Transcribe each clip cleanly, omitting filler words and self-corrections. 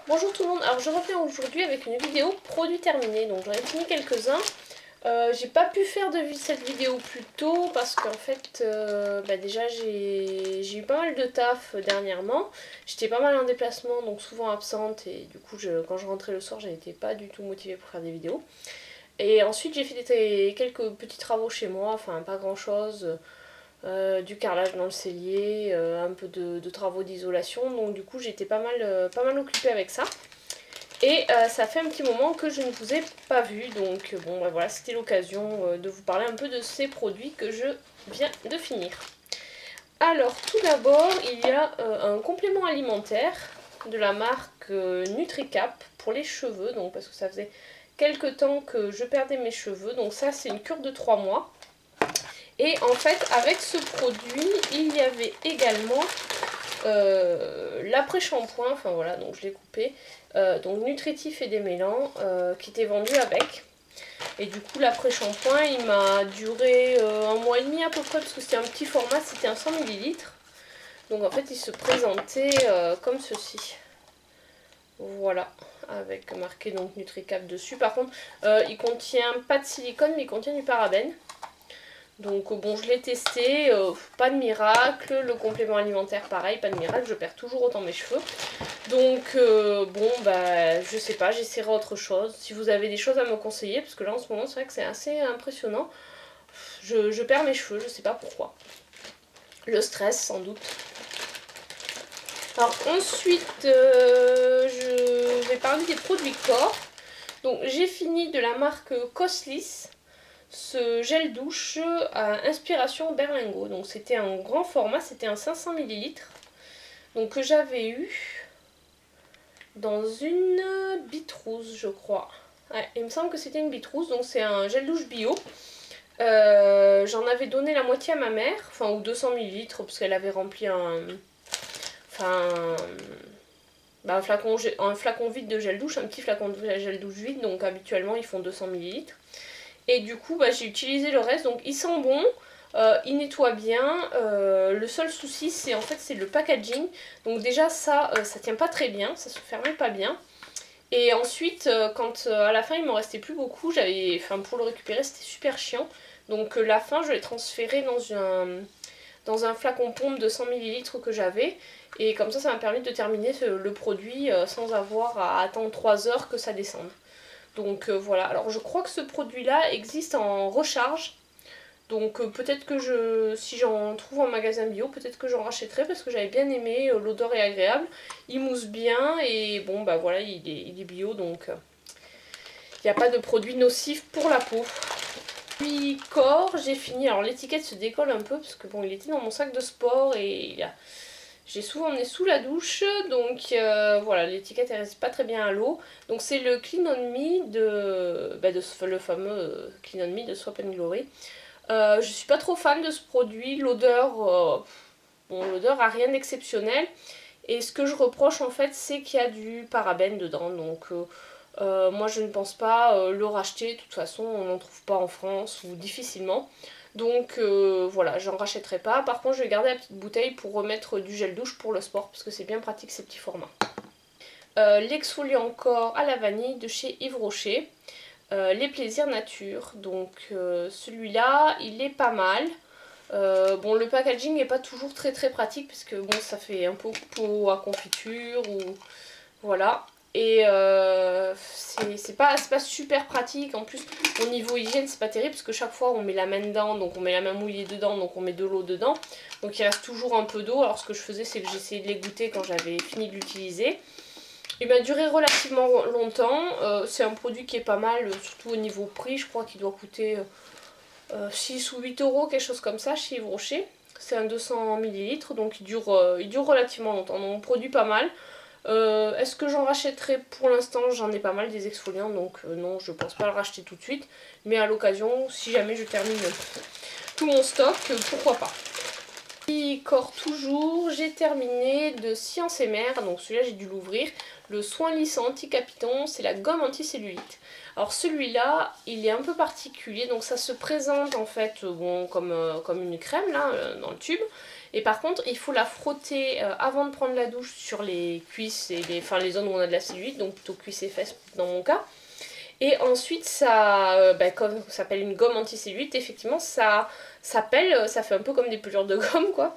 Bonjour tout le monde, alors je reviens aujourd'hui avec une vidéo produit terminé, donc j'en ai fini quelques-uns. J'ai pas pu faire cette vidéo plus tôt parce qu'en fait déjà j'ai eu pas mal de taf dernièrement. J'étais pas mal en déplacement, donc souvent absente, et du coup quand je rentrais le soir j'étais pas du tout motivée pour faire des vidéos. Et ensuite j'ai fait quelques petits travaux chez moi, enfin pas grand chose. Du carrelage dans le cellier, un peu de travaux d'isolation, donc du coup j'étais pas mal occupée avec ça. Et ça fait un petit moment que je ne vous ai pas vu, donc bon bah voilà, c'était l'occasion de vous parler un peu de ces produits que je viens de finir. Alors tout d'abord, il y a un complément alimentaire de la marque NutriCap pour les cheveux, donc parce que ça faisait quelques temps que je perdais mes cheveux, donc ça c'est une cure de 3 mois. Et en fait, avec ce produit, il y avait également l'après-shampoing, enfin voilà, donc je l'ai coupé, donc nutritif et démêlant, qui était vendu avec. Et du coup, l'après-shampoing, il m'a duré un mois et demi à peu près, parce que c'était un petit format, c'était un 100 ml. Donc en fait, il se présentait comme ceci. Voilà, avec marqué donc NutriCap dessus. Par contre, il contient pas de silicone, mais il contient du parabène. Donc bon, je l'ai testé, pas de miracle. Le complément alimentaire pareil, pas de miracle, je perds toujours autant mes cheveux. Donc bon bah je sais pas, j'essaierai autre chose. Si vous avez des choses à me conseiller, parce que là en ce moment c'est vrai que c'est assez impressionnant. Je perds mes cheveux, je sais pas pourquoi. Le stress sans doute. Alors ensuite je vais parler des produits corps. Donc j'ai fini de la marque Coslis ce gel douche à inspiration berlingot. Donc c'était un grand format, c'était un 500 ml. Donc que j'avais eu dans une Bitrouse, je crois. Ouais, il me semble que c'était une Bitrouse, donc c'est un gel douche bio. J'en avais donné la moitié à ma mère, enfin ou 200 ml, parce qu'elle avait rempli un flacon vide de gel douche, un petit flacon de gel douche vide, donc habituellement ils font 200 ml. Et du coup, j'ai utilisé le reste. Donc, il sent bon, il nettoie bien. Le seul souci, c'est en fait c'est le packaging. Donc déjà, ça tient pas très bien, ça se fermait pas bien. Et ensuite, quand à la fin, il m'en restait plus beaucoup, pour le récupérer, c'était super chiant. Donc la fin, je l'ai transféré dans un flacon pompe de 100 ml que j'avais. Et comme ça m'a permis de terminer le produit sans avoir à attendre 3 heures que ça descende. Donc voilà, alors je crois que ce produit là existe en recharge. Donc peut-être que si j'en trouve en magasin bio, peut-être que j'en rachèterai parce que j'avais bien aimé, l'odeur est agréable, il mousse bien et bon bah voilà, il est bio, donc il n'y a pas de produit nocif pour la peau. Puis corps, j'ai fini, alors l'étiquette se décolle un peu parce que bon, il était dans mon sac de sport et j'ai souvent emmené sous la douche, donc voilà, l'étiquette elle reste pas très bien à l'eau. Donc c'est le Clean On Me le fameux Clean On Me de Swap and Glory. Je suis pas trop fan de ce produit, l'odeur a rien d'exceptionnel. Et ce que je reproche en fait, c'est qu'il y a du parabène dedans, donc moi je ne pense pas le racheter. De toute façon, on n'en trouve pas en France ou difficilement. Donc voilà, j'en rachèterai pas. Par contre, je vais garder la petite bouteille pour remettre du gel douche pour le sport parce que c'est bien pratique ces petits formats. L'exfoliant corps à la vanille de chez Yves Rocher. Les plaisirs nature. Donc celui-là, il est pas mal. Bon, le packaging n'est pas toujours très pratique parce que bon, ça fait un peu pot à confiture ou voilà. Et c'est pas super pratique. En plus, au niveau hygiène, c'est pas terrible parce que chaque fois on met la main dedans, donc on met la main mouillée dedans, donc on met de l'eau dedans. Donc il reste toujours un peu d'eau. Alors ce que je faisais, c'est que j'essayais de l'égoutter quand j'avais fini de l'utiliser. Il m'a duré relativement longtemps. C'est un produit qui est pas mal, surtout au niveau prix. Je crois qu'il doit coûter 6 ou 8 euros, quelque chose comme ça, chez Yves Rocher. C'est un 200 ml, donc il dure relativement longtemps. Donc, produit pas mal. Est-ce que j'en rachèterai? Pour l'instant, j'en ai pas mal des exfoliants, donc non, je pense pas le racheter tout de suite. Mais à l'occasion, si jamais je termine tout mon stock, pourquoi pas. Puis corps toujours, j'ai terminé de Science et Mère, donc celui-là j'ai dû l'ouvrir. Le soin lissant anti-capiton, c'est la gomme anticellulite. Alors celui-là, il est un peu particulier, donc ça se présente en fait bon, comme une crème là, dans le tube. Et par contre, il faut la frotter avant de prendre la douche sur les cuisses et les zones où on a de la cellulite, donc plutôt cuisses et fesses dans mon cas. Et ensuite, ça, comme ça s'appelle une gomme anti-cellulite, effectivement, ça pèle, ça fait un peu comme des pelures de gomme, quoi.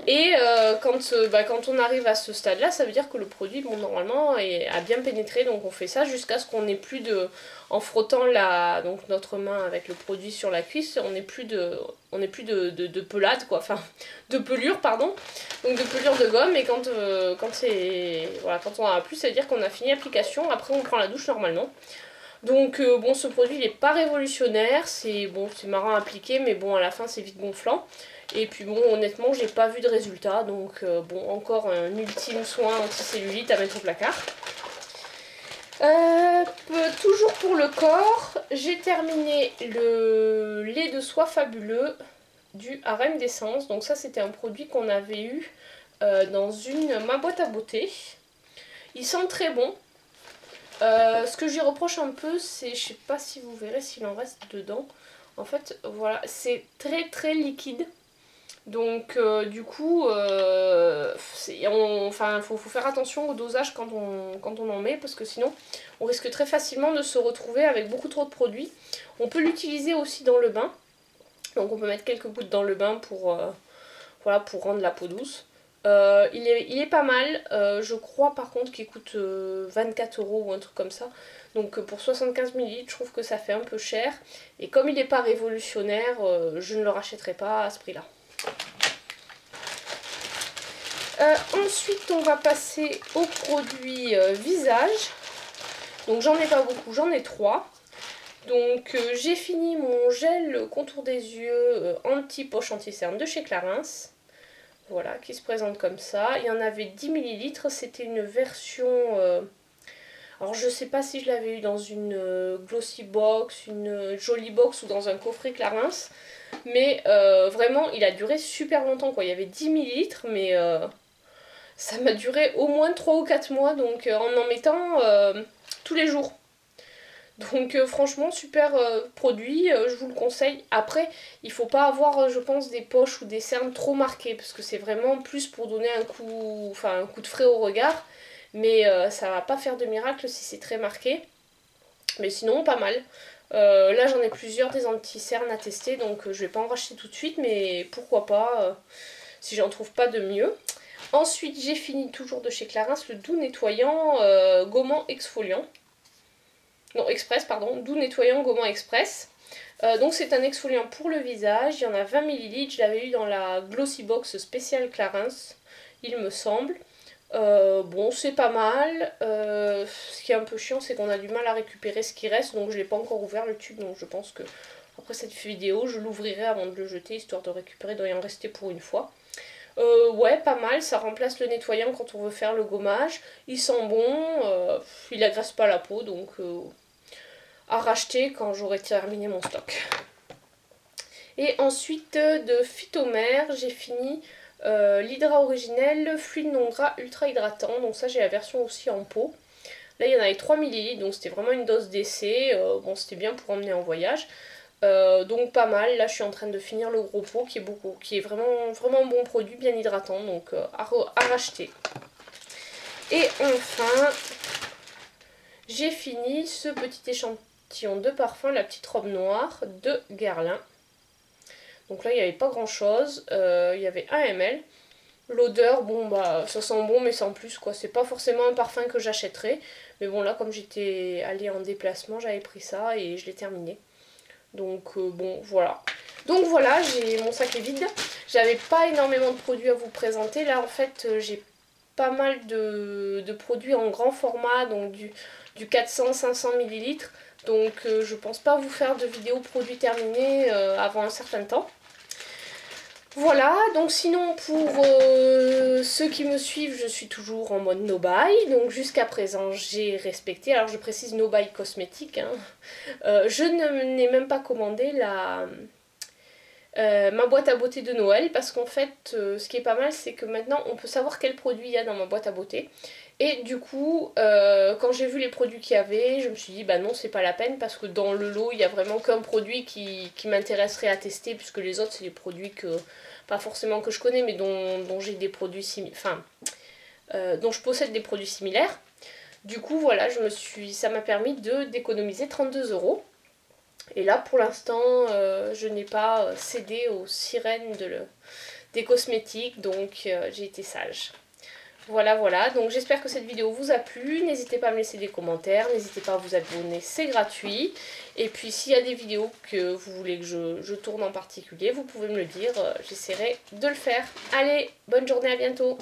Et quand on arrive à ce stade-là, ça veut dire que le produit, bon, normalement, a bien pénétré. Donc on fait ça jusqu'à ce qu'on n'ait plus de... En frottant donc notre main avec le produit sur la cuisse, on n'ait plus de pelade, quoi. Enfin, de pelure, pardon. Donc de pelure de gomme. Et quand on en a plus, ça veut dire qu'on a fini l'application. Après, on prend la douche normalement. Donc bon, ce produit il n'est pas révolutionnaire, c'est marrant à appliquer, mais bon, à la fin c'est vite gonflant. Et puis bon, honnêtement, j'ai pas vu de résultat, donc bon, encore un ultime soin anti-cellulite à mettre au placard. Toujours pour le corps, j'ai terminé le lait de soie fabuleux du Harem d'essence. Donc ça, c'était un produit qu'on avait eu dans ma boîte à beauté. Il sent très bon. Ce que j'y reproche un peu, c'est, je sais pas si vous verrez s'il en reste dedans. En fait, voilà, c'est très très liquide. Donc du coup, faut faire attention au dosage quand on en met, parce que sinon on risque très facilement de se retrouver avec beaucoup trop de produits. On peut l'utiliser aussi dans le bain. Donc on peut mettre quelques gouttes dans le bain pour rendre la peau douce. Il est pas mal, je crois par contre qu'il coûte 24 € ou un truc comme ça. Donc pour 75 ml, je trouve que ça fait un peu cher. Et comme il n'est pas révolutionnaire, je ne le rachèterai pas à ce prix-là. Ensuite, on va passer aux produits visage. Donc j'en ai pas beaucoup, j'en ai 3. Donc j'ai fini mon gel contour des yeux anti-poche anti-cerne de chez Clarins. Voilà, qui se présente comme ça. Il y en avait 10 ml, c'était une version... alors je sais pas si je l'avais eu dans une glossy box, une jolie box ou dans un coffret Clarins. Mais vraiment, il a duré super longtemps, quoi. Il y avait 10 ml, mais ça m'a duré au moins 3 ou 4 mois, donc en mettant tous les jours. Donc franchement super produit, je vous le conseille. Après il faut pas avoir je pense des poches ou des cernes trop marquées, parce que c'est vraiment plus pour donner un coup de frais au regard. Mais ça va pas faire de miracle si c'est très marqué. Mais sinon pas mal. Là j'en ai plusieurs des anti-cernes à tester, donc je vais pas en racheter tout de suite, mais pourquoi pas si j'en trouve pas de mieux. Ensuite j'ai fini toujours de chez Clarins le doux nettoyant gommant exfoliant. Non, express, pardon, doux nettoyant gommant express. Donc c'est un exfoliant pour le visage, il y en a 20 ml, je l'avais eu dans la Glossy Box spéciale Clarins, il me semble. Bon, c'est pas mal. Ce qui est un peu chiant, c'est qu'on a du mal à récupérer ce qui reste, donc je l'ai pas encore ouvert le tube, donc je pense que après cette vidéo, je l'ouvrirai avant de le jeter, histoire de récupérer, il doit y en rester pour une fois. Ouais, pas mal, ça remplace le nettoyant quand on veut faire le gommage. Il sent bon, il agresse pas la peau, donc à racheter quand j'aurai terminé mon stock. Et ensuite de Phytomère, j'ai fini l'Hydra originel fluide non gras ultra hydratant. Donc ça, j'ai la version aussi en pot. Là il y en avait 3 ml, donc c'était vraiment une dose d'essai. Bon, c'était bien pour emmener en voyage. Donc pas mal. Là je suis en train de finir le gros pot qui est vraiment, vraiment un bon produit, bien hydratant, donc à racheter. Et enfin j'ai fini ce petit échantillon de parfum, la petite robe noire de Guerlain. Donc là il n'y avait pas grand chose, il y avait 1 ml. L'odeur, bon bah ça sent bon mais sans plus quoi, c'est pas forcément un parfum que j'achèterais. Mais bon là comme j'étais allée en déplacement, j'avais pris ça et je l'ai terminé. Donc bon voilà. Donc voilà, mon sac est vide. J'avais pas énormément de produits à vous présenter. Là en fait j'ai pas mal de produits en grand format, donc du 400-500 ml. Donc je pense pas vous faire de vidéo produits terminés avant un certain temps. Voilà, donc sinon pour ceux qui me suivent, je suis toujours en mode no buy. Donc jusqu'à présent j'ai respecté, alors je précise no buy cosmétique, hein. Je n'ai même pas commandé ma boîte à beauté de Noël, parce qu'en fait ce qui est pas mal, c'est que maintenant on peut savoir quel produit il y a dans ma boîte à beauté. Et du coup quand j'ai vu les produits qu'il y avait, je me suis dit bah non, c'est pas la peine, parce que dans le lot il y a vraiment qu'un produit qui m'intéresserait à tester, puisque les autres c'est des produits que pas forcément que je connais, mais dont j'ai des produits similaires, enfin, dont je possède des produits similaires. Du coup, voilà, ça m'a permis d'économiser 32 €. Et là, pour l'instant, je n'ai pas cédé aux sirènes des cosmétiques, donc j'ai été sage. Voilà, voilà, donc j'espère que cette vidéo vous a plu. N'hésitez pas à me laisser des commentaires, n'hésitez pas à vous abonner, c'est gratuit. Et puis s'il y a des vidéos que vous voulez que je tourne en particulier, vous pouvez me le dire, j'essaierai de le faire. Allez, bonne journée, à bientôt.